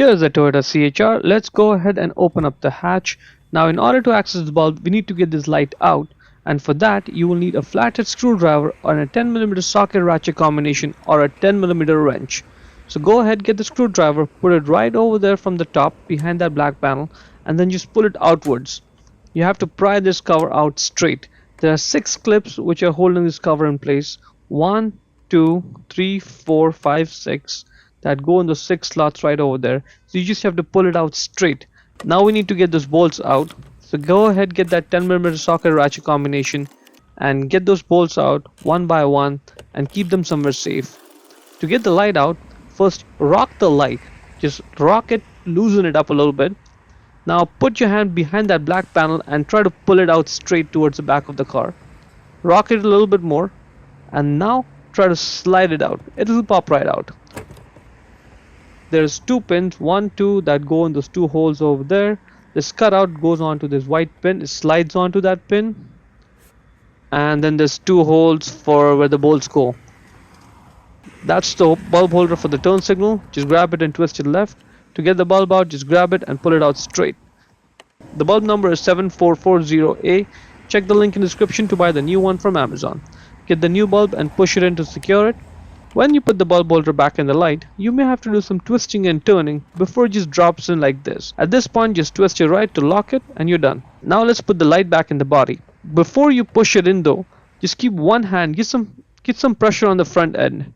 Here's the Toyota CHR. Let's go ahead and open up the hatch. Now in order to access the bulb, we need to get this light out, and for that you will need a flathead screwdriver or a 10mm socket ratchet combination or a 10mm wrench. So go ahead, get the screwdriver, put it right over there from the top behind that black panel, and then just pull it outwards. You have to pry this cover out straight. There are 6 clips which are holding this cover in place. 1, 2, 3, 4, 5, 6 that go in the 6 slots right over there. So you just have to pull it out straight. Now we need to get those bolts out. So go ahead, get that 10mm socket ratchet combination and get those bolts out one by one and keep them somewhere safe. To get the light out, first rock the light. Just rock it, loosen it up a little bit. Now put your hand behind that black panel and try to pull it out straight towards the back of the car. Rock it a little bit more and now try to slide it out. It will pop right out. There's 2 pins, 1, 2 that go in those 2 holes over there. This cutout goes onto this white pin, it slides onto that pin, and then there's 2 holes for where the bolts go. That's the bulb holder for the turn signal. Just grab it and twist it left. To get the bulb out, just grab it and pull it out straight. The bulb number is 7440A. Check the link in the description to buy the new one from Amazon. Get the new bulb and push it in to secure it. When you put the bulb holder back in the light, you may have to do some twisting and turning before it just drops in like this. At this point, just twist your right to lock it and you're done. Now let's put the light back in the body. Before you push it in though, just keep one hand, get some pressure on the front end.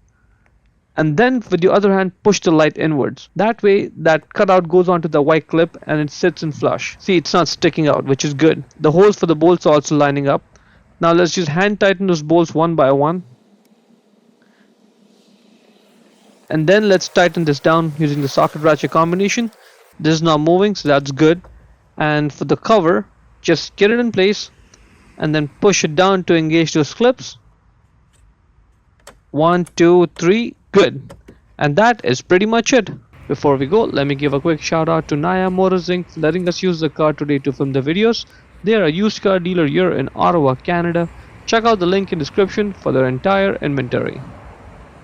And then with your other hand, push the light inwards. That way, that cutout goes onto the white clip and it sits in flush. See, it's not sticking out, which is good. The holes for the bolts are also lining up. Now let's just hand tighten those bolts one by one. And then let's tighten this down using the socket ratchet combination. This is not moving, so that's good. And for the cover, just get it in place and then push it down to engage those clips. 1, 2, 3, good. And that is pretty much it. Before we go, let me give a quick shout out to Naya Motors Inc. for letting us use the car today to film the videos. They are a used car dealer here in Ottawa, Canada. Check out the link in the description for their entire inventory.